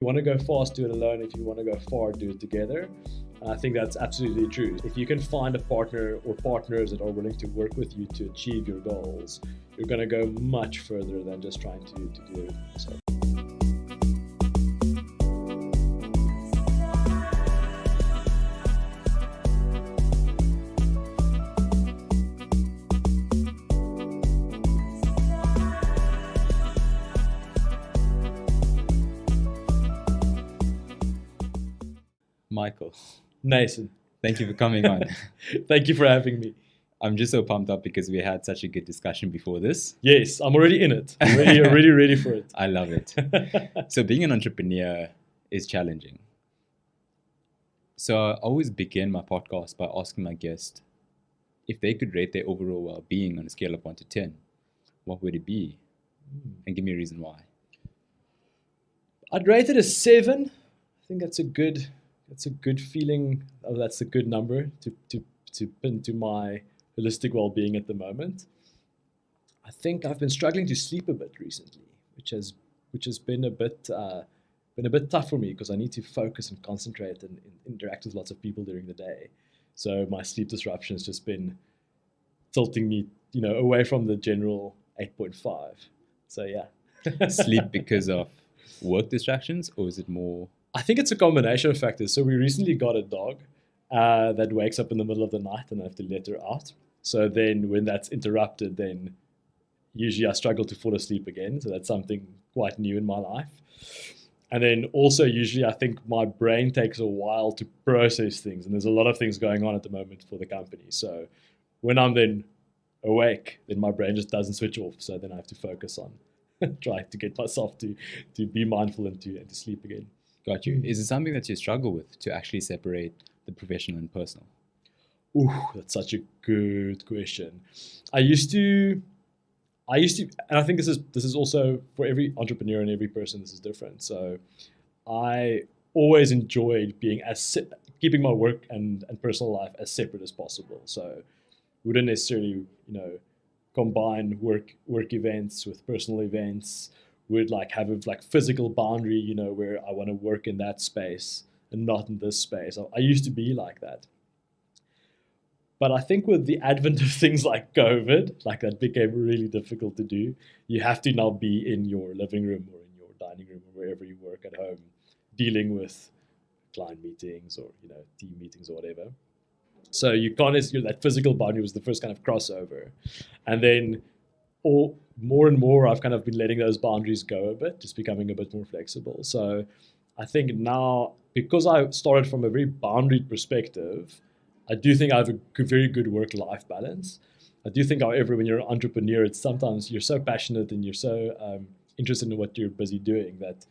you want to go fast, do it alone. If you want to go far, do it together. And I think that's absolutely true. If you can find a partner or partners that are willing to work with you to achieve your goals, you're going to go much further than just trying to do everything yourself. Michael, Nathan, thank you for coming on. thank you for having me. I'm just so pumped up because we had such a good discussion before this. Yes, I'm already in it. I'm already ready for it. I love it. So being an entrepreneur is challenging. So I always begin my podcast by asking my guest if they could rate their overall well-being on a scale of 1 to 10, what would it be? And give me a reason why. I'd rate it a 7. I think that's a good feeling. That's a good number to pin to my holistic well-being at the moment. I think I've been struggling to sleep a bit recently, which has been a bit tough for me because I need to focus and concentrate and interact with lots of people during the day. So my sleep disruption has just been tilting me, away from the general 8.5. So yeah. Sleep because of work distractions, or is it more? I think it's a combination of factors. So we recently got a dog that wakes up in the middle of the night and I have to let her out. So then when that's interrupted, then usually I struggle to fall asleep again. So that's something quite new in my life. And then also usually I think my brain takes a while to process things. And there's a lot of things going on at the moment for the company. So when I'm then awake, then my brain just doesn't switch off. So then I have to focus on trying to get myself to be mindful and to sleep again. Got you. Is it something that you struggle with to actually separate the professional and personal? Ooh, that's such a good question. I used to, and I think this is also for every entrepreneur and every person. This is different. So, I always enjoyed keeping my work and personal life as separate as possible. So, wouldn't necessarily combine work events with personal events. Would have a physical boundary, where I want to work in that space and not in this space. I used to be like that. But I think with the advent of things like COVID, that became really difficult to do. You have to now be in your living room or in your dining room or wherever you work at home, dealing with client meetings or team meetings or whatever. So you can't. That physical boundary was the first kind of crossover, and then more and more I've kind of been letting those boundaries go a bit, just becoming a bit more flexible. So I think now, because I started from a very boundaried perspective, I do think I have a very good work-life balance. I do think, however, when you're an entrepreneur, it's sometimes you're so passionate and you're so interested in what you're busy doing that,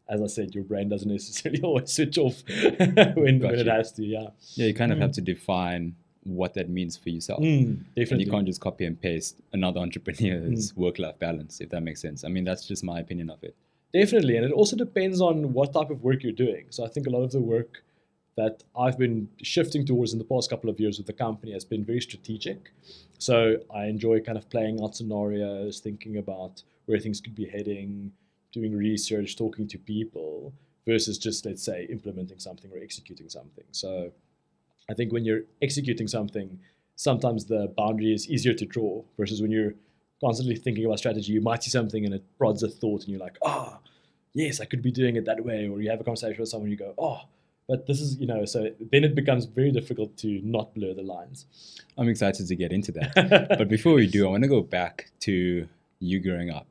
as I said, your brain doesn't necessarily always switch off when it has to. Yeah. Yeah, you kind of have to define what that means for yourself. Definitely. And you can't just copy and paste another entrepreneur's work-life balance, if that makes sense. I mean, that's just my opinion of it. Definitely. And it also depends on what type of work you're doing. So I think a lot of the work that I've been shifting towards in the past couple of years with the company has been very strategic. So I enjoy kind of playing out scenarios, thinking about where things could be heading, doing research, talking to people, versus just, let's say, implementing something or executing something. So I think when you're executing something, sometimes the boundary is easier to draw versus when you're constantly thinking about strategy. You might see something and it prods a thought and you're like, yes, I could be doing it that way. Or you have a conversation with someone and you go, but this is, so then it becomes very difficult to not blur the lines. I'm excited to get into that. But before we do, I want to go back to you growing up.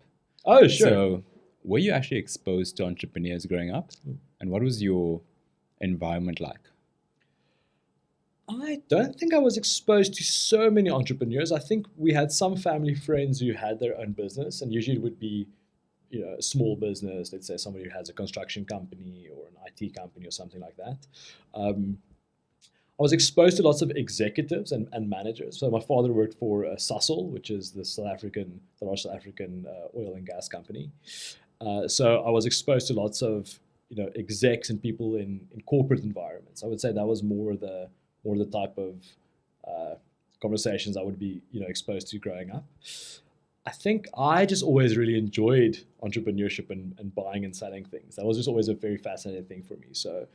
Oh, sure. So were you actually exposed to entrepreneurs growing up? And what was your environment like? I don't think I was exposed to so many entrepreneurs. I think we had some family friends who had their own business, and usually it would be, a small business. Let's say somebody who has a construction company or an IT company or something like that. I was exposed to lots of executives and managers. So my father worked for Sasol, which is the large South African oil and gas company. So I was exposed to lots of execs and people in corporate environments. I would say that was more the type of conversations I would be exposed to growing up. I think I just always really enjoyed entrepreneurship and buying and selling things. That was just always a very fascinating thing for me. So,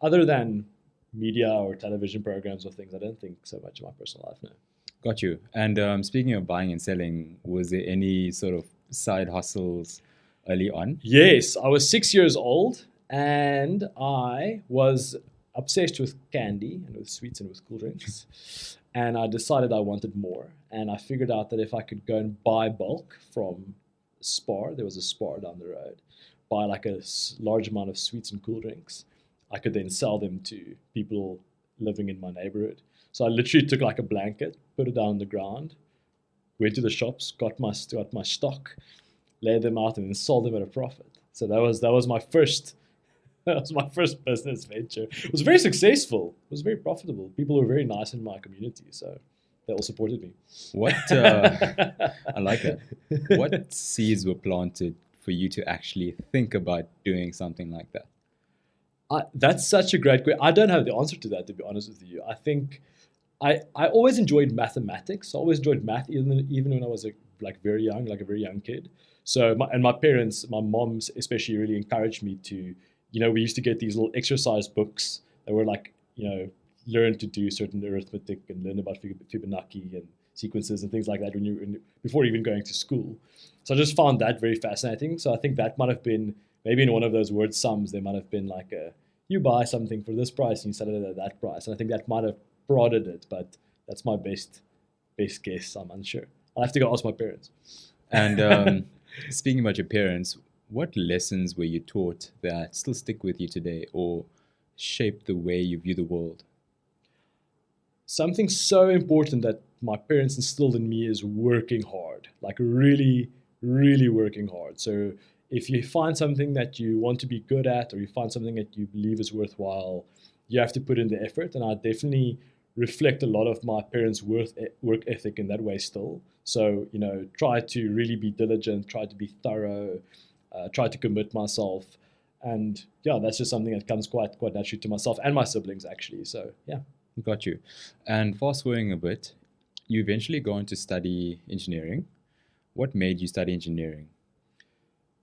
other than media or television programs or things, I don't think so much of my personal life now. Got you. And speaking of buying and selling, was there any sort of side hustles early on? Yes, I was 6 years old and I was obsessed with candy and with sweets and with cool drinks. And I decided I wanted more. And I figured out that if I could go and buy bulk from Spar, there was a Spar down the road, buy like a large amount of sweets and cool drinks, I could then sell them to people living in my neighborhood. So I literally took like a blanket, put it down on the ground, went to the shops, got my stock, laid them out, and then sold them at a profit. So that was my first that was my first business venture. It was very successful. It was very profitable. People were very nice in my community, so they all supported me. What I like that. What seeds were planted for you to actually think about doing something like that? That's such a great question. I don't have the answer to that, to be honest with you. I think I always enjoyed mathematics. I always enjoyed math, even when I was like very young, like a very young kid. So my parents, my moms especially, really encouraged me to, we used to get these little exercise books that were like, learn to do certain arithmetic and learn about Fibonacci and sequences and things like that before even going to school. So I just found that very fascinating. So I think that might have been maybe in one of those word sums, there might have been like you buy something for this price and you sell it at that price. And I think that might have prodded it, but that's my best guess. I'm unsure. I'll have to go ask my parents. And speaking about your parents, what lessons were you taught that still stick with you today or shape the way you view the world? Something so important that my parents instilled in me is working hard, like really, really working hard. So if you find something that you want to be good at, or you find something that you believe is worthwhile, you have to put in the effort. And I definitely reflect a lot of my parents' work ethic in that way still. So, try to really be diligent, try to be thorough, try to commit myself. And yeah, that's just something that comes quite naturally to myself and my siblings, actually. So yeah. Got you. And fast forwarding a bit, you eventually go on to study engineering. What made you study engineering?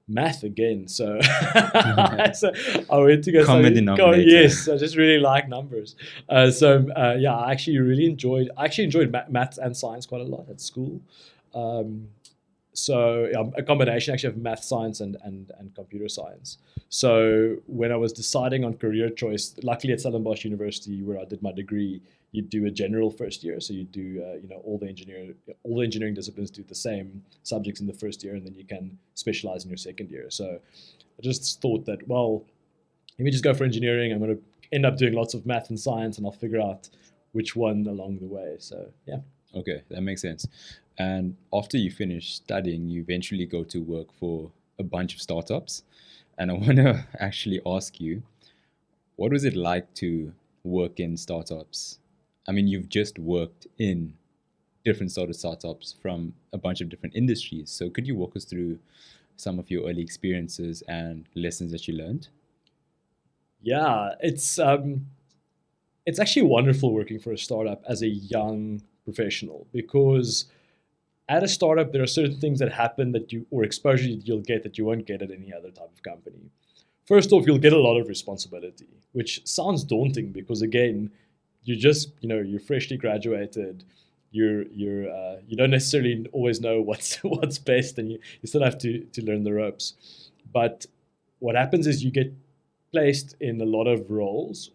Math again. So, so I went to go Common study. denominator. Yes, I just really like numbers. Yeah, I actually really enjoyed maths and science quite a lot at school. So yeah, a combination actually of math, science, and computer science. So when I was deciding on career choice, luckily at Stellenbosch University, where I did my degree, you do a general first year. So you do all the engineering disciplines do the same subjects in the first year, and then you can specialize in your second year. So I just thought that, well, let me just go for engineering. I'm going to end up doing lots of math and science, and I'll figure out which one along the way. So yeah. Okay, that makes sense. And after you finish studying, you eventually go to work for a bunch of startups. And I want to actually ask you, what was it like to work in startups? I mean, you've just worked in different sort of startups from a bunch of different industries. So could you walk us through some of your early experiences and lessons that you learned? Yeah, it's actually wonderful working for a startup as a young professional, because at a startup there are certain things that happen or exposure you'll get that you won't get at any other type of company. First off, you'll get a lot of responsibility, which sounds daunting because again, you're freshly graduated, you don't necessarily always know what's best, and you still have to learn the ropes. But what happens is you get placed in a lot of roles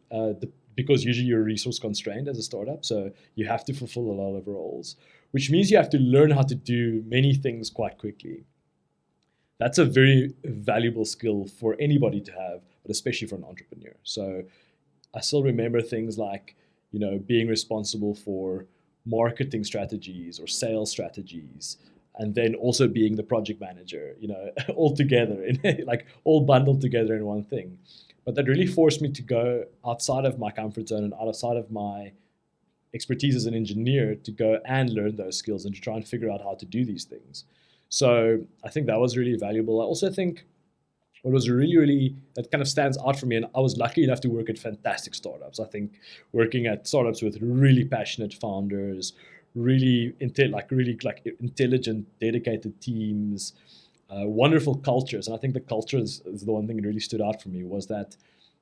because usually you're resource constrained as a startup, so you have to fulfill a lot of roles, which means you have to learn how to do many things quite quickly. That's a very valuable skill for anybody to have, but especially for an entrepreneur. So I still remember things like, being responsible for marketing strategies or sales strategies, and then also being the project manager, all together, like all bundled together in one thing. But that really forced me to go outside of my comfort zone and outside of my expertise as an engineer to go and learn those skills and to try and figure out how to do these things. So I think that was really valuable. I also think what was really, that kind of stands out for me, and I was lucky enough to work at fantastic startups. I think working at startups with really passionate founders, really intelligent, dedicated teams, wonderful cultures. And I think the culture is the one thing that really stood out for me, was that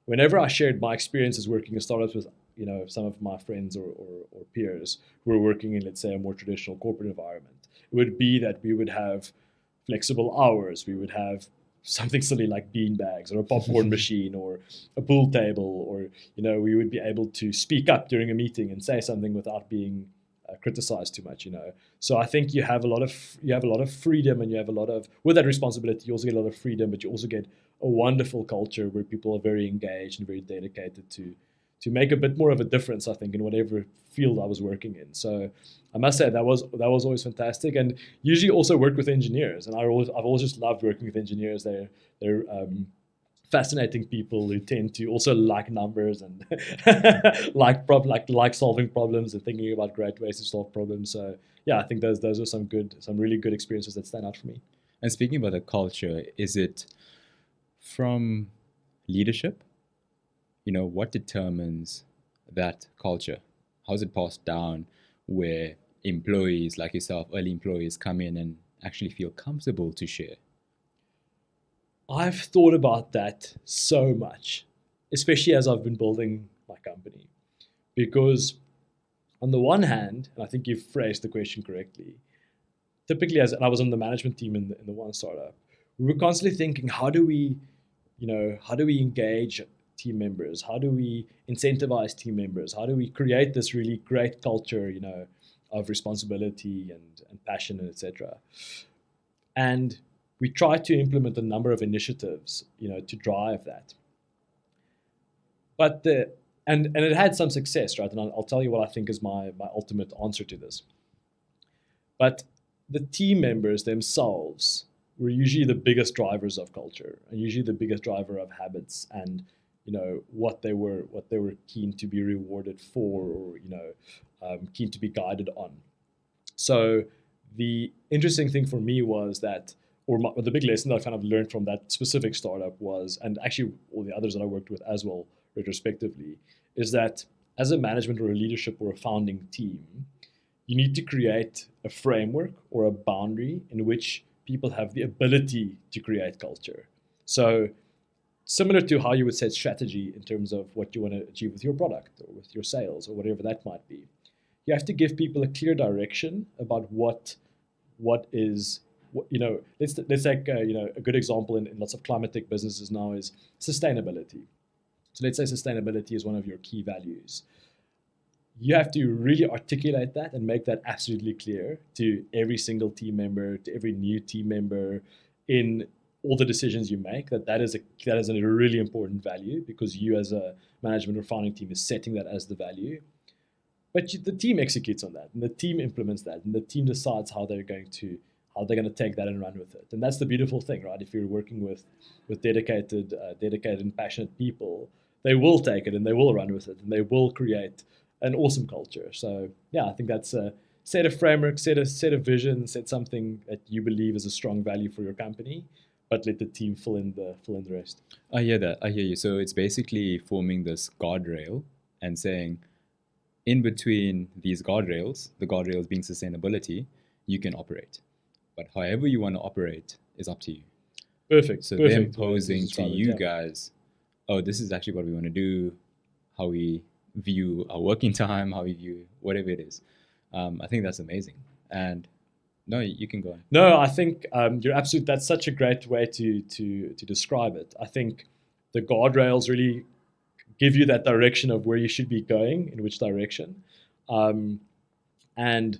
whenever I shared my experiences working in startups with some of my friends or peers who were working in, let's say, a more traditional corporate environment, it would be that we would have flexible hours. We would have something silly like bean bags or a popcorn machine or a pool table, or we would be able to speak up during a meeting and say something without being criticized too much. So I think you have a lot of freedom, and you have a lot of, with that responsibility, you also get a lot of freedom, but you also get a wonderful culture where people are very engaged and very dedicated to make a bit more of a difference, I think, in whatever field I was working in. So I must say that was always fantastic, and usually also work with engineers. And I've always just loved working with engineers. They're fascinating people who tend to also like numbers and like solving problems and thinking about great ways to solve problems. So yeah, I think those are some really good experiences that stand out for me. And speaking about the culture, is it from leadership? What determines that culture? How is it passed down, where employees like yourself, early employees, come in and actually feel comfortable to share? I've thought about that so much, especially as I've been building my company, because on the one hand, and I think you've phrased the question correctly, typically, and I was on the management team in the one startup, we were constantly thinking, how do we engage team members? How do we incentivize team members? How do we create this really great culture, of responsibility and passion, and etc. And we tried to implement a number of initiatives, to drive that. But and it had some success, right? And I'll tell you what I think is my ultimate answer to this. But the team members themselves were usually the biggest drivers of culture, and usually the biggest driver of habits, and what they were keen to be rewarded for, or keen to be guided on. So the interesting thing for me was that, the big lesson that I kind of learned from that specific startup was, and actually all the others that I worked with as well, retrospectively, is that as a management or a leadership or a founding team, you need to create a framework or a boundary in which people have the ability to create culture. So similar to how you would set strategy in terms of what you want to achieve with your product or with your sales or whatever that might be, you have to give people a clear direction about what is, let's take a good example in lots of climate tech businesses now is sustainability. So let's say sustainability is one of your key values. You have to really articulate that and make that absolutely clear to every single team member, to every new team member, in all the decisions you make, that is a really important value, because you as a management or founding team is setting that as the value. But the team executes on that, and the team implements that, and the team decides how they're going to take that and run with it. And that's the beautiful thing, right? If you're working with dedicated and passionate people, they will take it and they will run with it, and they will create an awesome culture. So yeah, I think that's a set a framework, set a vision, set something that you believe is a strong value for your company, but let the team fill in the rest. I hear that. I hear you. So it's basically forming this guardrail and saying, in between these guardrails, the guardrails being sustainability, you can operate. But however you want to operate is up to you. Perfect. So Perfect. them posing to you guys, oh, this is actually what we want to do, how we view our working time, how we view whatever it is. I think that's amazing. And no, you can go on. No, I think you're absolutely. That's such a great way to describe it. I think the guardrails really give you that direction of where you should be going, in which direction, and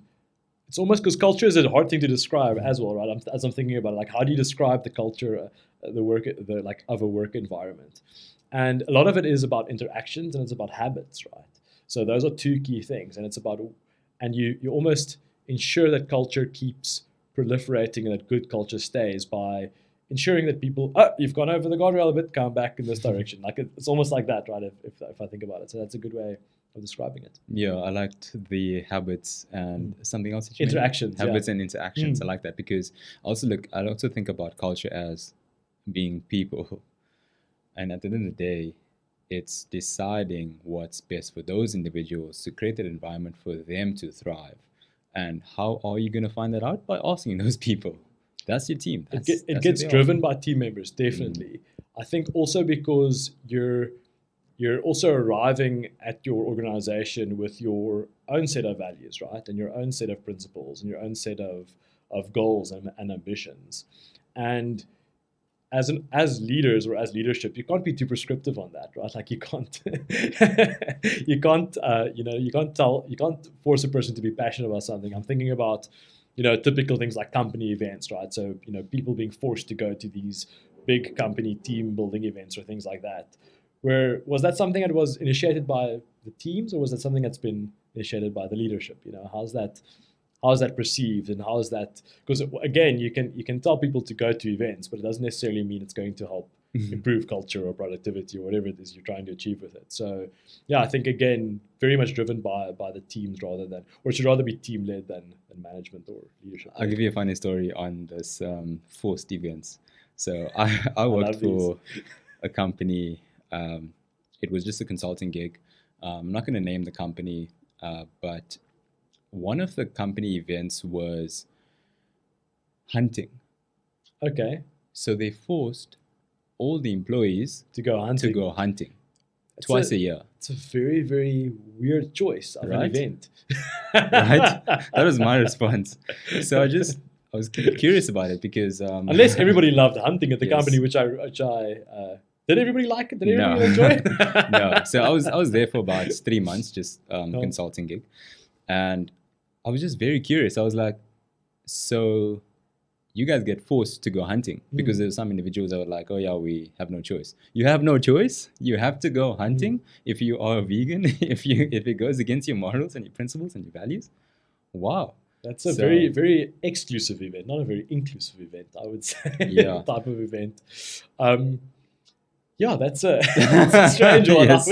it's almost, because culture is a hard thing to describe as well, right? As I'm thinking about, like, how do you describe the culture, of a work environment? And a lot of it is about interactions, and it's about habits, right? So those are two key things, and it's about, and you almost ensure that culture keeps proliferating and that good culture stays by ensuring that people, you've gone over the guardrail a bit, come back in this direction. Like it's almost like that, right? If I think about it, so that's a good way of describing it. Yeah, I liked the habits and something else that you interactions, mentioned. Habits and interactions. I like that, because I also think about culture as being people, and at the end of the day, it's deciding what's best for those individuals to create an environment for them to thrive, And how are you going to find that out? By asking those people. That's your team. It gets driven by team members, definitely. I think also because you're also arriving at your organization with your own set of values, right? And your own set of principles and your own set of goals and ambitions. And as leaders or as leadership, you can't be too prescriptive on that, right? Like you can't you can't force a person to be passionate about something. I'm thinking about typical things like company events, right? So people being forced to go to these big company team building events or things like that. Where was that something that was initiated by the teams, or was that something that's been initiated by the leadership? How's that perceived, and how is that? Because again, you can tell people to go to events, but it doesn't necessarily mean it's going to help improve culture or productivity or whatever it is you're trying to achieve with it. So yeah, I think again, very much driven by the teams rather than, or it should rather be team led than management or leadership. I'll give you a funny story on this forced events. So I worked for a company. It was just a consulting gig. I'm not going to name the company, but one of the company events was hunting. Okay. So they forced all the employees to go hunting twice a year. It's a very, very weird choice of an event. Right? That was my response. So I was curious about it because unless everybody loved hunting at the company, which I did everybody like it? Did everybody enjoy it? No. So I was there for about 3 months, just consulting gig. And I was just very curious. I was like, so you guys get forced to go hunting? Because there were some individuals that were like, oh yeah, we have no choice. You have no choice? You have to go hunting if you are a vegan, if it goes against your morals and your principles and your values? Wow. That's a very, very exclusive event, not a very inclusive event, I would say. Yeah. Type of event. Yeah, that's a strange one. Yes.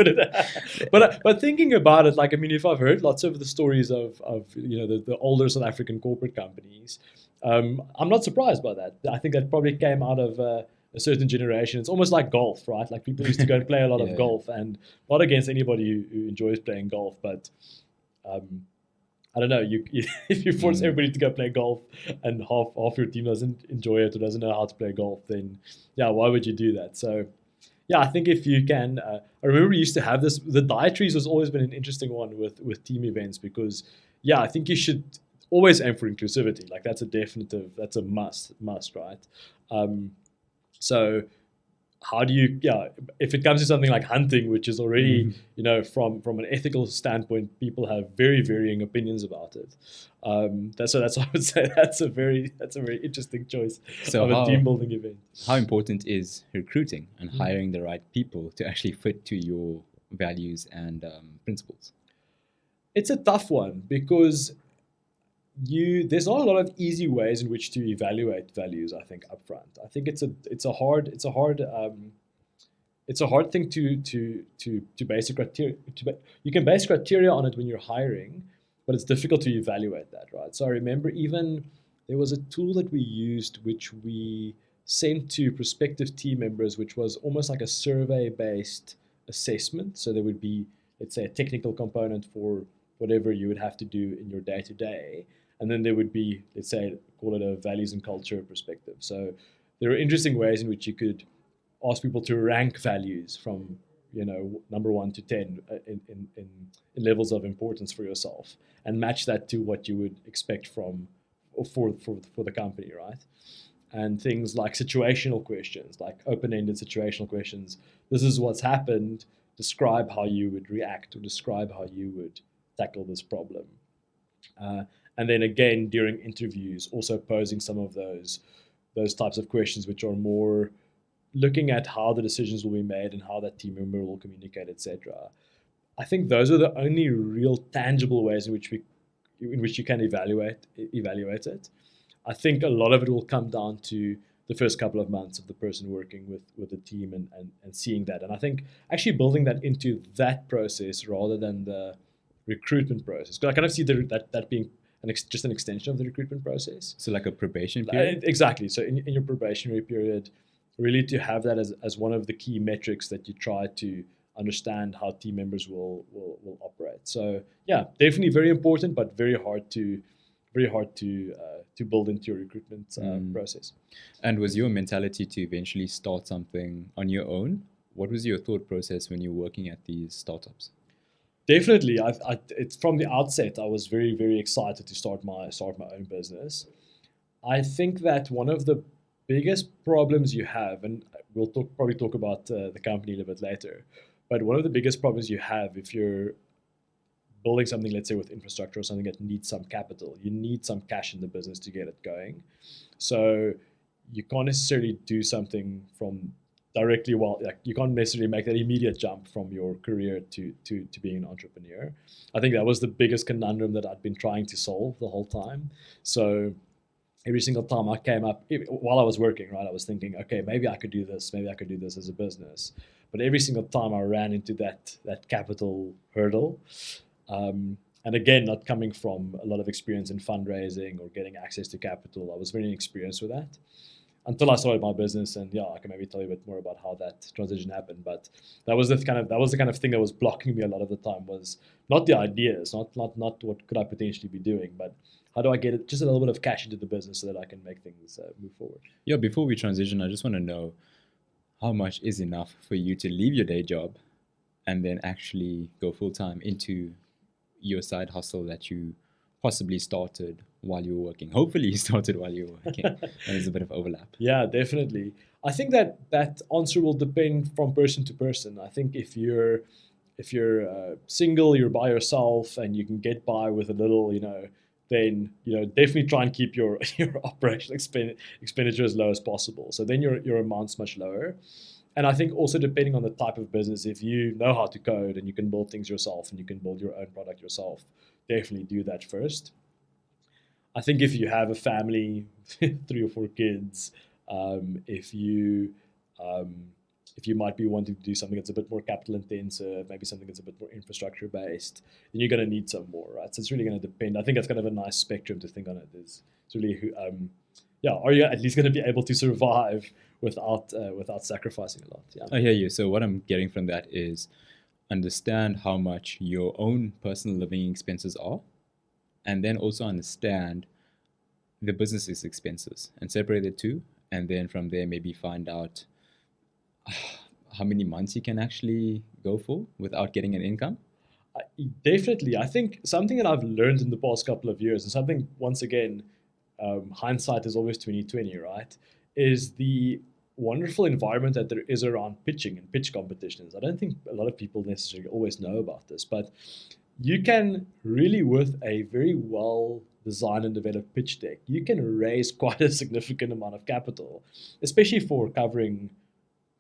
But thinking about it, like, I mean, if I've heard lots of the stories of the older South African corporate companies, I'm not surprised by that. I think that probably came out of a certain generation. It's almost like golf, right? Like people used to go and play a lot of golf, and not against anybody who enjoys playing golf, but I don't know. If you force everybody to go play golf and half your team doesn't enjoy it or doesn't know how to play golf, then yeah, why would you do that? So. Yeah, I think if you can, I remember we used to have this, the dietaries has always been an interesting one with team events because, yeah, I think you should always aim for inclusivity. Like that's a must, right? So how do you, if it comes to something like hunting, which is already, from an ethical standpoint, people have very varying opinions about it. That's I would say that's a very interesting choice of a team building event. How important is recruiting and hiring the right people to actually fit to your values and principles? It's a tough one because there's not a lot of easy ways in which to evaluate values. I think upfront. I think it's a hard thing to base a criteria. You can base criteria on it when you're hiring, but it's difficult to evaluate that, right? So I remember even there was a tool that we used which we sent to prospective team members, which was almost like a survey-based assessment. So there would be, let's say, a technical component for whatever you would have to do in your day-to-day. And then there would be, let's say, call it a values and culture perspective. So there are interesting ways in which you could ask people to rank values from, number 1 to 10 in levels of importance for yourself, and match that to what you would expect for the company, right? And things like situational questions, like open-ended situational questions. This is what's happened. Describe how you would react, or describe how you would tackle this problem. And then again, during interviews, also posing some of those types of questions, which are more looking at how the decisions will be made and how that team member will communicate, etc. I think those are the only real tangible ways in which you can evaluate it. I think a lot of it will come down to the first couple of months of the person working with the team and seeing that. And I think actually building that into that process rather than the recruitment process. Because I kind of see that being just an extension of the recruitment process. So like a probation period? Exactly. So in your probationary period, really to have that as one of the key metrics that you try to understand how team members will operate. So yeah, definitely very important, but very hard to very hard to build into your recruitment process. And was your mentality to eventually start something on your own? What was your thought process when you were working at these startups? Definitely, it's from the outset. I was very, very excited to start my own business. I think that one of the biggest problems you have, and we'll probably talk about the company a little bit later, but one of the biggest problems you have if you're building something, let's say with infrastructure or something that needs some capital, you need some cash in the business to get it going. So you can't necessarily do something from directly, well, like you can't necessarily make that immediate jump from your career to being an entrepreneur. I think that was the biggest conundrum that I'd been trying to solve the whole time. So every single time I came up, while I was working, right, I was thinking, okay, maybe I could do this, as a business. But every single time I ran into that capital hurdle, and again, not coming from a lot of experience in fundraising or getting access to capital, I was very inexperienced with that until I started my business. And yeah, I can maybe tell you a bit more about how that transition happened. But that was the kind of thing that was blocking me a lot of the time, was not the ideas, not what could I potentially be doing, but how do I get just a little bit of cash into the business so that I can make things move forward. Yeah, before we transition, I just want to know, how much is enough for you to leave your day job and then actually go full time into your side hustle that you possibly started while you were working? Hopefully you started while you were working. And there's a bit of overlap. Yeah, definitely. I think that answer will depend from person to person. I think if you're single, you're by yourself, and you can get by with a little, then definitely try and keep your operational expenditure as low as possible. So then your amount's much lower. And I think also depending on the type of business, if you know how to code and you can build things yourself and you can build your own product yourself, definitely do that first. I think if you have a family, 3 or 4 kids, if you might be wanting to do something that's a bit more capital intensive, maybe something that's a bit more infrastructure based, then you're going to need some more, right? So it's really going to depend. I think that's kind of a nice spectrum to think on it. Is it's really, are you at least going to be able to survive without sacrificing a lot? Yeah. I hear you. So what I'm getting from that is understand how much your own personal living expenses are, and then also understand the business's expenses and separate the two. And then from there, maybe find out how many months you can actually go for without getting an income. Definitely. I think something that I've learned in the past couple of years, and something, once again, hindsight is always 2020, right, is the wonderful environment that there is around pitching and pitch competitions. I don't think a lot of people necessarily always know about this, but you can really, with a very well designed and developed pitch deck, you can raise quite a significant amount of capital, especially for covering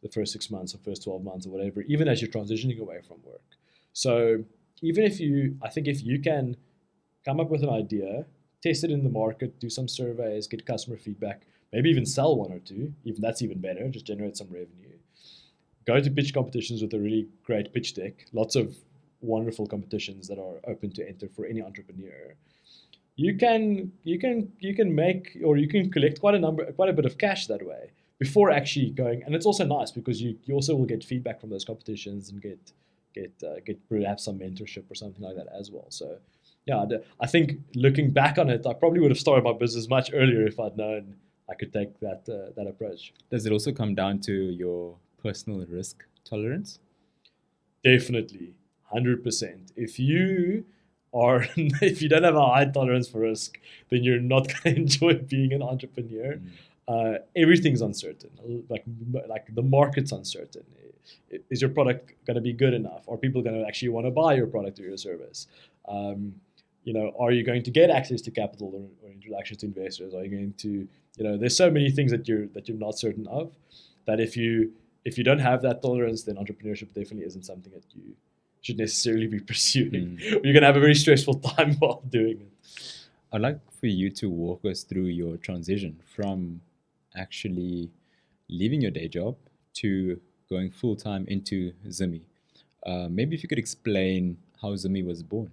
the first 6 months or first 12 months or whatever, even as you're transitioning away from work. So even if you can come up with an idea, test it in the market, do some surveys, get customer feedback, maybe even sell 1 or 2, even that's even better, just generate some revenue. Go to pitch competitions with a really great pitch deck, lots of wonderful competitions that are open to enter for any entrepreneur. You can make, or you can collect quite a bit of cash that way before actually going. And it's also nice because you also will get feedback from those competitions and get perhaps some mentorship or something like that as well. So yeah, I think looking back on it, I probably would have started my business much earlier if I'd known I could take that approach. Does it also come down to your personal risk tolerance? Definitely, 100%. If you don't have a high tolerance for risk, then you're not going to enjoy being an entrepreneur. Everything's uncertain. Like the market's uncertain. Is your product going to be good enough? Are people going to actually want to buy your product or your service? Are you going to get access to capital or introduction to investors? Are you going to, there's so many things that you're not certain of, that if you don't have that tolerance, then entrepreneurship definitely isn't something that you should necessarily be pursuing. You're going to have a very stressful time while doing it. I'd like for you to walk us through your transition from actually leaving your day job to going full-time into Zimi. Maybe if you could explain how Zimi was born.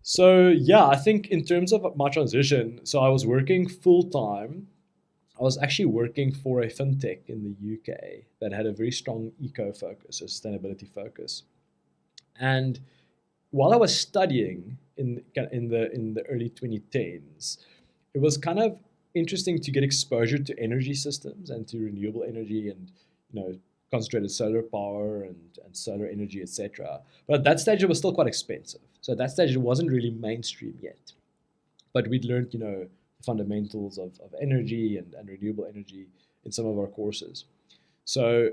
So yeah, I think in terms of my transition, so I was working full-time. I was actually working for a fintech in the UK that had a very strong eco focus, a sustainability focus. And while I was studying in the early 2010s, it was kind of interesting to get exposure to energy systems and to renewable energy and concentrated solar power and solar energy, etc. But at that stage, it was still quite expensive. So at that stage, it wasn't really mainstream yet. But we'd learned, the fundamentals of energy and renewable energy in some of our courses. So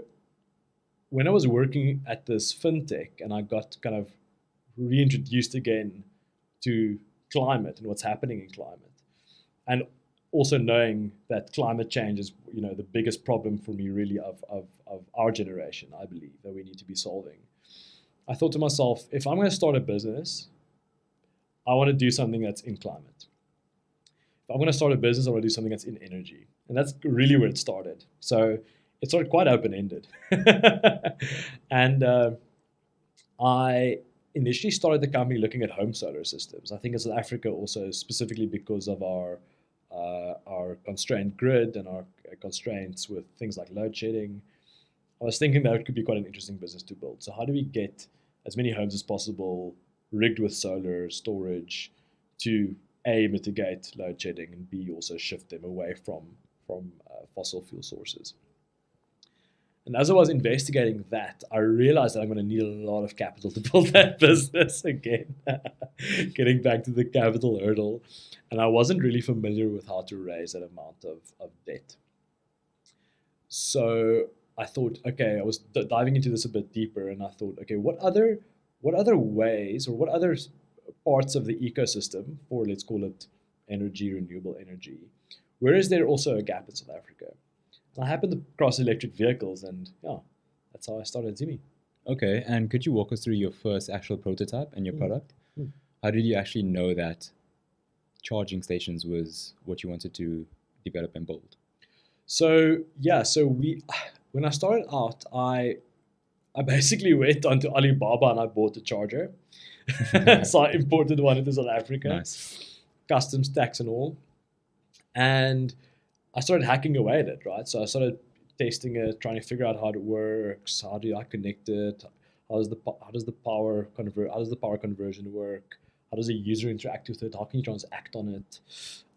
when I was working at this fintech and I got kind of reintroduced again to climate and what's happening in climate, and also knowing that climate change is the biggest problem for me really of our generation, I believe, that we need to be solving. I thought to myself, if I'm going to start a business, I want to do something that's in climate. If I'm going to start a business, I want to do something that's in energy. And that's really where it started. So it started quite open-ended. And I initially started the company looking at home solar systems. I think in South Africa also, specifically because of our constrained grid and our constraints with things like load shedding, I was thinking that it could be quite an interesting business to build. So how do we get as many homes as possible rigged with solar storage to A, mitigate load shedding, and B, also shift them away from fossil fuel sources? And as I was investigating that, I realized that I'm going to need a lot of capital to build that business again, getting back to the capital hurdle. And I wasn't really familiar with how to raise that amount of debt. So I thought, okay, I was diving into this a bit deeper, and I thought, okay, what other ways or what other parts of the ecosystem for, let's call it energy, renewable energy, where is there also a gap in South Africa? And I happened to cross electric vehicles, and yeah, that's how I started Zimi. Okay, and could you walk us through your first actual prototype and your product? How did you actually know that charging stations was what you wanted to develop and build? So yeah, when I started out, I basically went onto Alibaba and I bought a charger. So I imported one into South Africa, Nice. customs tax and all, and I started hacking away at it. Right, so I started testing it, trying to figure out how it works, how do I connect it, how does the power conversion work, how does a user interact with it, how can you transact on it,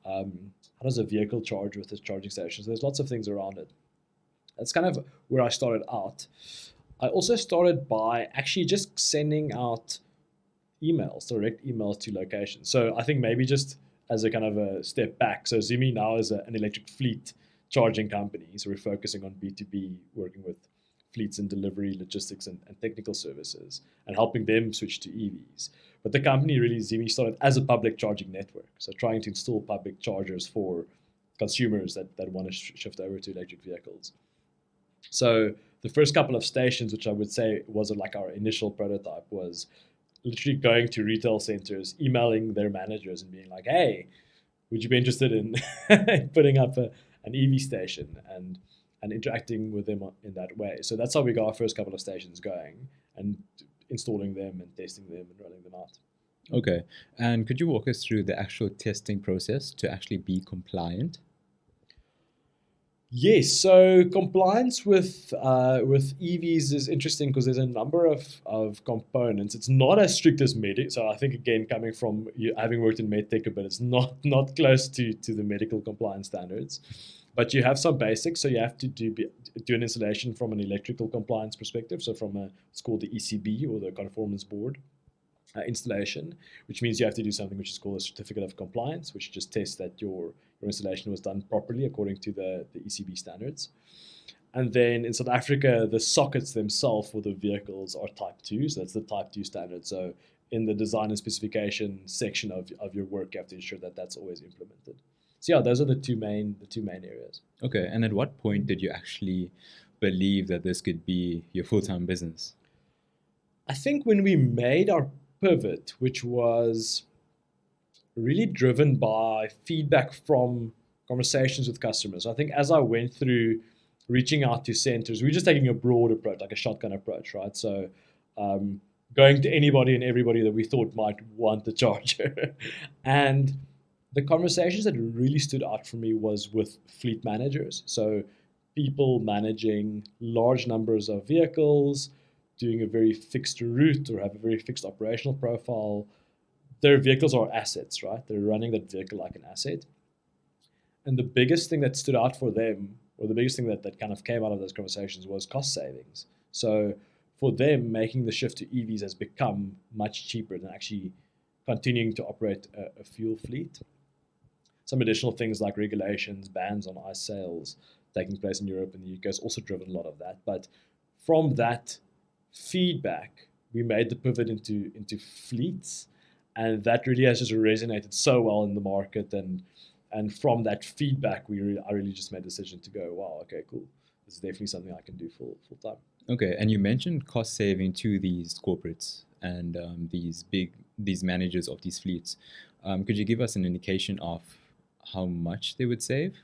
how does a vehicle charge with its charging stations. There's lots of things around it. That's kind of where I started out. I also started by actually just sending out direct emails to locations. So I think maybe just as a kind of a step back, so Zimi now is an electric fleet charging company. So we're focusing on B2B, working with fleets and delivery, logistics, and technical services, and helping them switch to EVs. But the company really, Zimi, started as a public charging network. So trying to install public chargers for consumers that want to shift over to electric vehicles. So the first couple of stations, which I would say was like our initial prototype, was literally going to retail centers, emailing their managers and being like, hey, would you be interested in putting up an EV station and interacting with them in that way? So that's how we got our first couple of stations going and installing them and testing them and rolling them out. Okay, and could you walk us through the actual testing process to actually be compliant? Yes, so compliance with EVs is interesting because there's a number of components. It's not as strict as medical. So I think, again, coming from you having worked in medtech a bit, it's not close to the medical compliance standards. But you have some basics. So you have to do an installation from an electrical compliance perspective. So from it's called the ECB, or the Conformance Board installation, which means you have to do something which is called a certificate of compliance, which just tests that your installation was done properly according to the ECB standards. And then in South Africa, the sockets themselves for the vehicles are Type 2, so that's the Type 2 standard. So in the design and specification section of your work, you have to ensure that that's always implemented. So yeah, those are the two main areas. Okay, and at what point did you actually believe that this could be your full-time business? I think when we made our pivot, which was really driven by feedback from conversations with customers. I think as I went through reaching out to centers, we were just taking a broad approach, like a shotgun approach, right? So going to anybody and everybody that we thought might want the charger. And the conversations that really stood out for me was with fleet managers. So people managing large numbers of vehicles, doing a very fixed route or have a very fixed operational profile, their vehicles are assets, right? They're running that vehicle like an asset. And the biggest thing that stood out for them, or the biggest thing that kind of came out of those conversations, was cost savings. So for them, making the shift to EVs has become much cheaper than actually continuing to operate a fuel fleet. Some additional things like regulations, bans on ICE sales taking place in Europe and the UK has also driven a lot of that. But from that feedback, we made the pivot into fleets, and that really has just resonated so well in the market. And from that feedback, I really just made a decision to go, wow, okay, cool. This is definitely something I can do full time. Okay, and you mentioned cost saving to these corporates and these managers of these fleets. Could you give us an indication of how much they would save,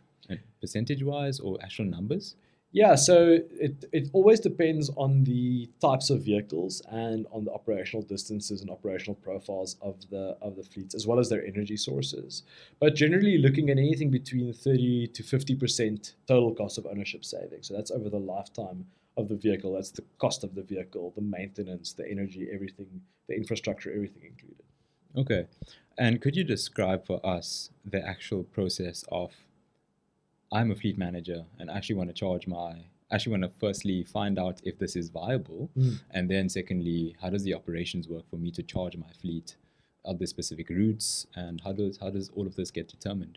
percentage wise or actual numbers? Yeah, so it always depends on the types of vehicles and on the operational distances and operational profiles of the fleets, as well as their energy sources. But generally looking at anything between 30 to 50% total cost of ownership savings. So that's over the lifetime of the vehicle. That's the cost of the vehicle, the maintenance, the energy, everything, the infrastructure, everything included. Okay. And could you describe for us the actual process of, I'm a fleet manager and actually want to firstly find out if this is viable. And then secondly, how does the operations work for me to charge my fleet? Are there specific routes, and how does all of this get determined?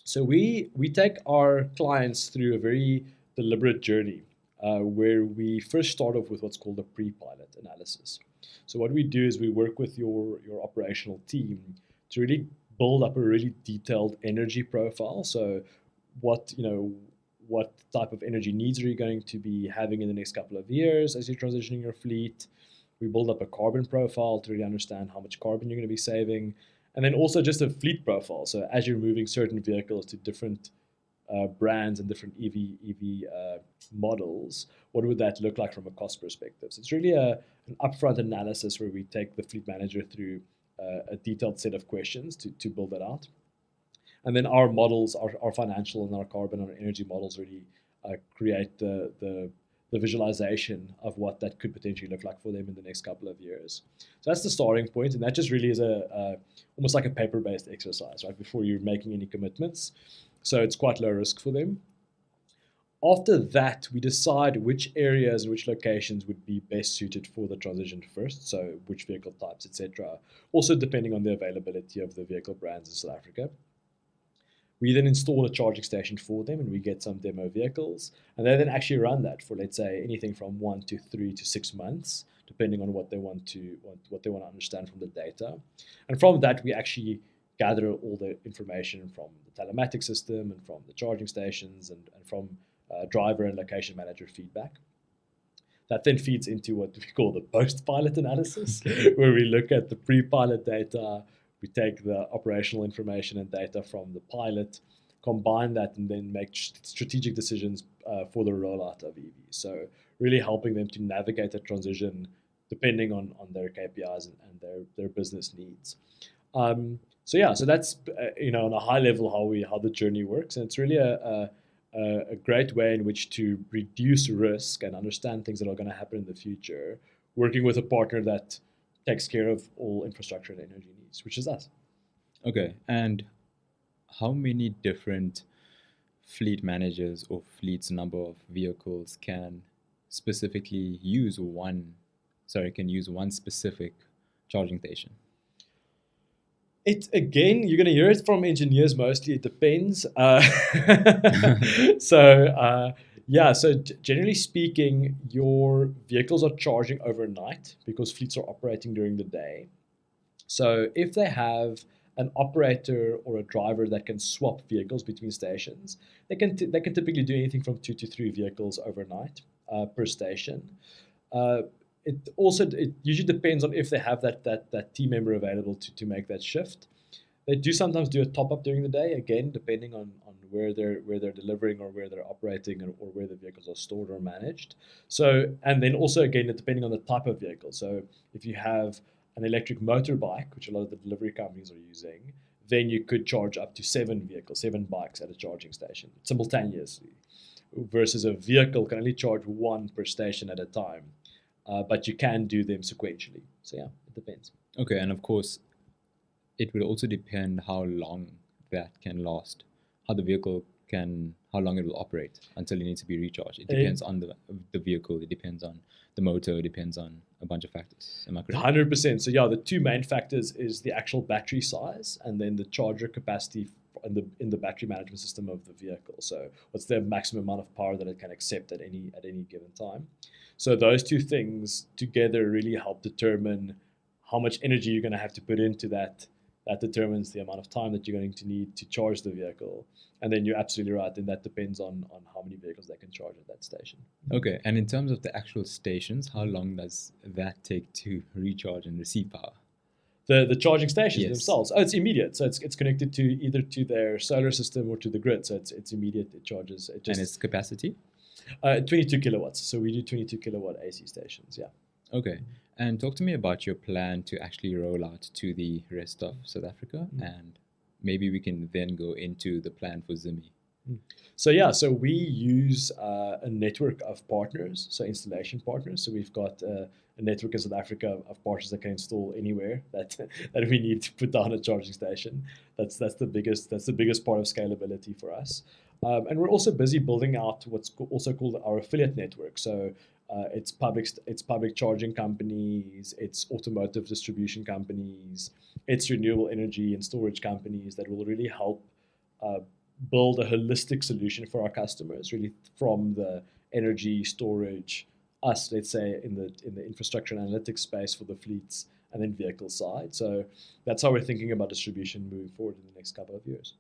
So we take our clients through a very deliberate journey where we first start off with what's called a pre-pilot analysis. So what we do is we work with your operational team to really build up a really detailed energy profile. So what type of energy needs are you going to be having in the next couple of years as you're transitioning your fleet? We build up a carbon profile to really understand how much carbon you're going to be saving. And then also just a fleet profile. So as you're moving certain vehicles to different brands and different EV models, what would that look like from a cost perspective? So it's really an upfront analysis where we take the fleet manager through a detailed set of questions to build that out. And then our models, our financial and our carbon and our energy models really create the visualization of what that could potentially look like for them in the next couple of years. So that's the starting point, and that just really is almost like a paper-based exercise, right, before you're making any commitments. So it's quite low risk for them. After that, we decide which areas and which locations would be best suited for the transition first, so which vehicle types, etc. Also depending on the availability of the vehicle brands in South Africa. We then install a charging station for them, and we get some demo vehicles, and they then actually run that for, let's say, anything from 1 to 3 to 6 months, depending on what they want to understand from the data. And from that, we actually gather all the information from the telematics system and from the charging stations and from driver and location manager feedback. That then feeds into what we call the post-pilot analysis, where we look at the pre-pilot data. We take the operational information and data from the pilot, combine that, and then make strategic decisions for the rollout of EVs. So really helping them to navigate that transition depending on their KPIs and their business needs. So that's on a high level how the journey works, and it's really a great way in which to reduce risk and understand things that are going to happen in the future, working with a partner that takes care of all infrastructure and energy needs, which is us. Okay, and how many different fleet managers or fleet's number of vehicles can use one specific charging station? You're going to hear it from engineers mostly. It depends. So generally speaking, your vehicles are charging overnight because fleets are operating during the day. So if they have an operator or a driver that can swap vehicles between stations, they can typically do anything from 2 to 3 vehicles overnight per station. It usually depends on if they have that team member available to make that shift. They do sometimes do a top up during the day, again depending on where they're delivering or where they're operating or where the vehicles are stored or managed. So, and then also again depending on the type of vehicle. So if you have an electric motorbike, which a lot of the delivery companies are using, then you could charge up to 7 bikes at a charging station simultaneously, versus a vehicle can only charge 1 per station at a time. but you can do them sequentially. So yeah, it depends. Okay, and of course, it will also depend how long that can last, how the vehicle can, how long it will operate until it needs to be recharged. It depends on the vehicle, it depends on the motor, it depends on a bunch of factors. Am I correct? 100%. So yeah, the two main factors is the actual battery size and then the charger capacity in the battery management system of the vehicle. So what's the maximum amount of power that it can accept at any given time. So those two things together really help determine how much energy you're going to have to put into that. That determines the amount of time that you're going to need to charge the vehicle. And then you're absolutely right. Then that depends on how many vehicles they can charge at that station. Okay, and in terms of the actual stations, how long does that take to recharge and receive power? The charging stations Yes. themselves. Oh, it's immediate. So it's connected to either to their solar system or to the grid. So it's immediate. It charges. It just, And its capacity? 22 kilowatts. So we do 22 kilowatt AC stations. Yeah. Okay, and talk to me about your plan to actually roll out to the rest of South Africa, and maybe we can then go into the plan for Zimi. So yeah, so we use a network of partners, so installation partners. So we've got a network in South Africa of partners that can install anywhere that we need to put down a charging station. That's the biggest part of scalability for us. And we're also busy building out what's also called our affiliate network. So it's public charging companies, it's automotive distribution companies, it's renewable energy and storage companies that will really help build a holistic solution for our customers, really from the energy storage, us, let's say, in the infrastructure and analytics space for the fleets, and then vehicle side. So that's how we're thinking about distribution moving forward in the next couple of years.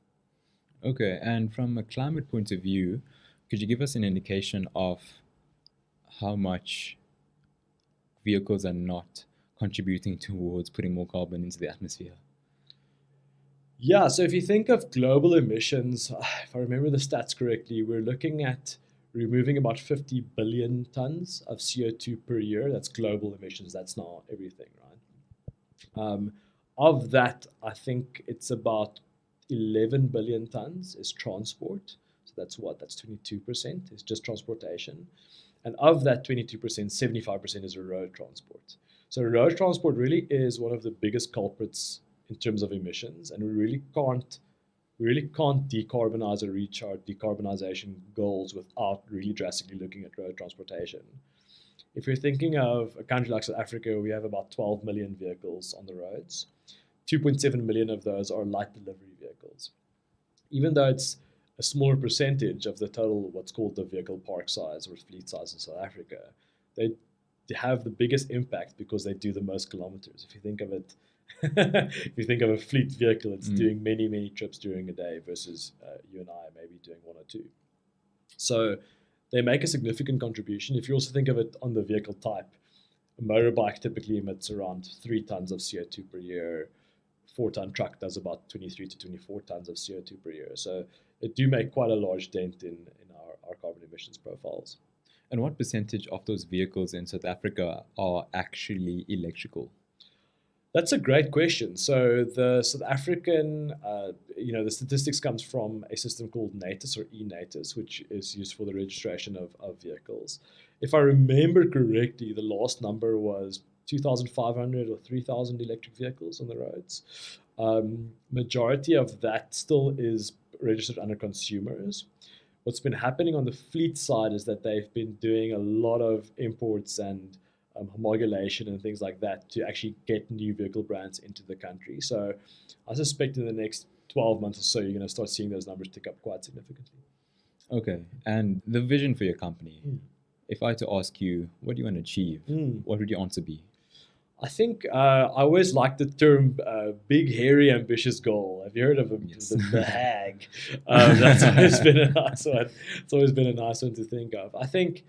Okay, and from a climate point of view, could you give us an indication of how much vehicles are not contributing towards putting more carbon into the atmosphere? Yeah, so if you think of global emissions, if I remember the stats correctly, we're looking at removing about 50 billion tons of CO2 per year. That's global emissions. That's not everything, right? Of that, I think it's about 11 billion tons is transport. So that's 22% is just transportation. And of that 22%, 75% is road transport. So road transport really is one of the biggest culprits in terms of emissions, and we really can't decarbonize or reach our decarbonization goals without really drastically looking at road transportation. If you're thinking of a country like South Africa, we have about 12 million vehicles on the roads. 2.7 million of those are light delivery vehicles. Even though it's a smaller percentage of the total, what's called the vehicle park size or fleet size in South Africa, they have the biggest impact because they do the most kilometers. If you think of it, if you think of a fleet vehicle, it's doing many, many trips during a day versus you and I maybe doing one or two. So they make a significant contribution. If you also think of it on the vehicle type, a motorbike typically emits around 3 tons of CO2 per year. 4-ton truck does about 23 to 24 tons of CO2 per year. So they do make quite a large dent in our carbon emissions profiles. And what percentage of those vehicles in South Africa are actually electrical? That's a great question. So the South African, the statistics comes from a system called NATIS or eNATIS, which is used for the registration of vehicles. If I remember correctly, the last number was 2,500 or 3,000 electric vehicles on the roads. Majority of that still is registered under consumers. What's been happening on the fleet side is that they've been doing a lot of imports and homologation and things like that to actually get new vehicle brands into the country. So I suspect in the next 12 months or so, you're going to start seeing those numbers tick up quite significantly. Okay, and the vision for your company, if I had to ask you, what do you want to achieve? What would your answer be? I think I always like the term big, hairy, ambitious goal. Have you heard of the HAG? That's always been a nice one. It's always been a nice one to think of. I think,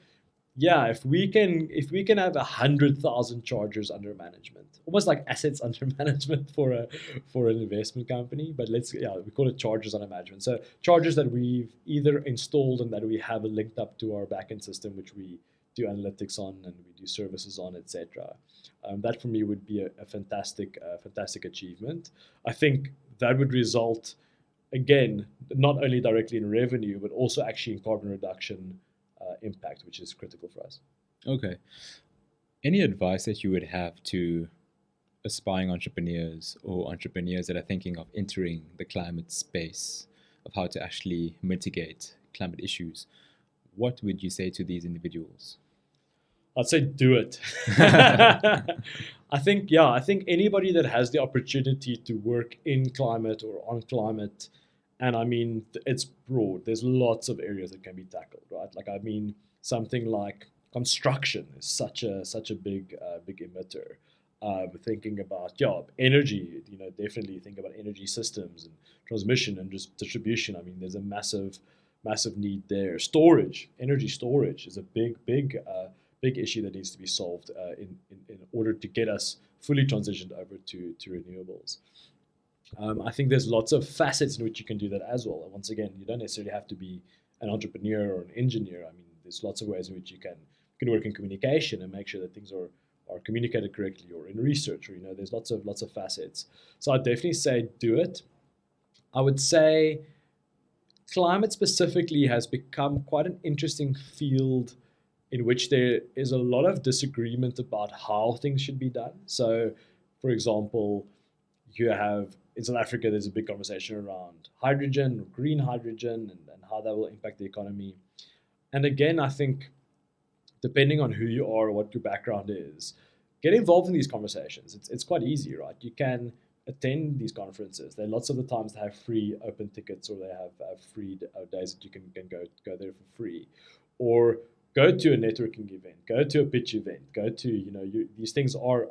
yeah, if we can have 100,000 chargers under management, almost like assets under management for an investment company, but we call it chargers under management. So chargers that we've either installed and that we have linked up to our backend system, which we do analytics on and we do services on, etc. That for me would be a fantastic achievement. I think that would result, again, not only directly in revenue, but also actually in carbon reduction impact, which is critical for us. Okay. Any advice that you would have to aspiring entrepreneurs or entrepreneurs that are thinking of entering the climate space, of how to actually mitigate climate issues? What would you say to these individuals? I'd say do it. I think anybody that has the opportunity to work in climate or on climate, and I mean it's broad. There's lots of areas that can be tackled, right? Like I mean something like construction is such a big emitter. Thinking about energy, definitely think about energy systems and transmission and just distribution. I mean, there's a massive need there. Energy storage is a big issue that needs to be solved in order to get us fully transitioned over to renewables. I think there's lots of facets in which you can do that as well. And once again, you don't necessarily have to be an entrepreneur or an engineer. I mean, there's lots of ways in which you can work in communication and make sure that things are communicated correctly, or in research, or there's lots of facets. So I'd definitely say do it. I would say climate specifically has become quite an interesting field in which there is a lot of disagreement about how things should be done. So, for example, you have in South Africa, there's a big conversation around hydrogen, or green hydrogen, and how that will impact the economy. And again, I think depending on who you are or what your background is, get involved in these conversations. It's quite easy, right? You can attend these conferences. There are lots of the times they have free open tickets, or they have free days that you can go there for free, or go to a networking event, go to a pitch event, go to these things are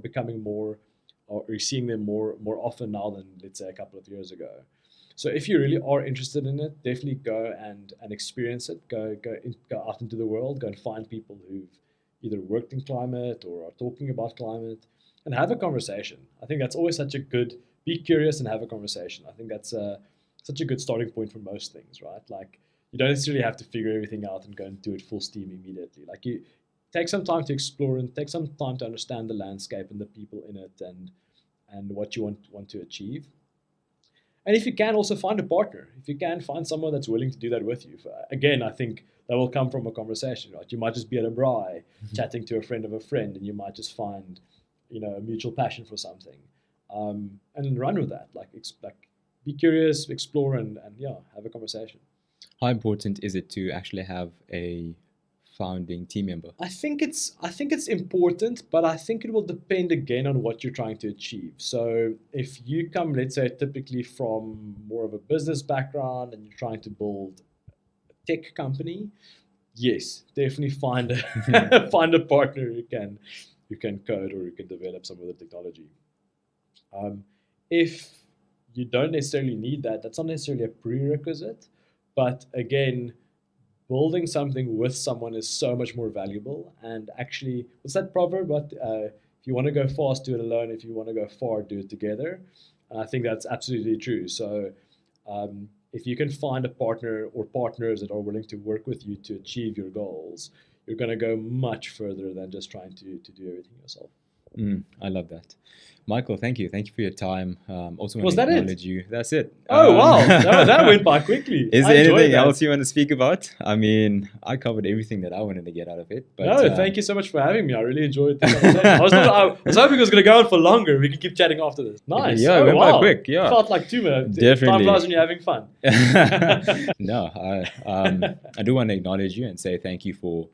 becoming more, or you're seeing them more often now than, let's say, a couple of years ago. So if you really are interested in it, definitely go and experience it. Go out into the world. Go and find people who've either worked in climate or are talking about climate, and have a conversation. I think that's always such a good. Be curious and have a conversation. I think that's such a good starting point for most things, right? Like you don't necessarily have to figure everything out and go and do it full steam immediately. Like you take some time to explore and take some time to understand the landscape and the people in it, and what you want to achieve. And if you can, also find a partner. If you can, find someone that's willing to do that with you. Again, I think that will come from a conversation, right? You might just be at a braai chatting to a friend of a friend, and you might just find, a mutual passion for something, and run with that. Like be curious, explore, and have a conversation. How important is it to actually have a founding team member? I think it's important, but I think it will depend again on what you're trying to achieve. So if you come, let's say, typically from more of a business background and you're trying to build a tech company, yes, definitely find a partner who can code or who can develop some of the technology. If you don't necessarily need that, that's not necessarily a prerequisite, but again, building something with someone is so much more valuable. And actually, what's that proverb? But if you want to go fast, do it alone. If you want to go far, do it together. And I think that's absolutely true. So if you can find a partner or partners that are willing to work with you to achieve your goals, you're going to go much further than just trying to do everything yourself. I love that. Michael, thank you. Thank you for your time. Also want Was to that acknowledge it? you. That's it. Oh, wow. That went by quickly. Is I there enjoyed anything that. else you want to speak about? I mean, I covered everything that I wanted to get out of it. But, No, thank you so much for having me. I really enjoyed the conversation. I was hoping it was going to go on for longer. We can keep chatting after this. Nice. Yeah, it went by quick. Yeah. Felt like 2 minutes. Definitely. Time flies when you're having fun. No, I do want to acknowledge you and say thank you for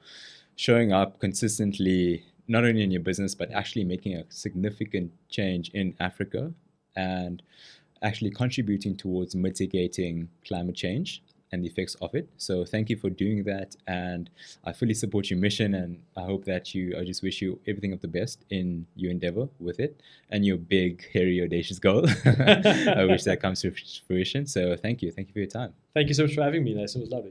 showing up consistently, not only in your business, but actually making a significant change in Africa and actually contributing towards mitigating climate change and the effects of it. So thank you for doing that. And I fully support your mission. And I hope that I just wish you everything of the best in your endeavor with it and your big, hairy, audacious goal. I wish that comes to fruition. So thank you. Thank you for your time. Thank you so much for having me, Nathan. It was lovely.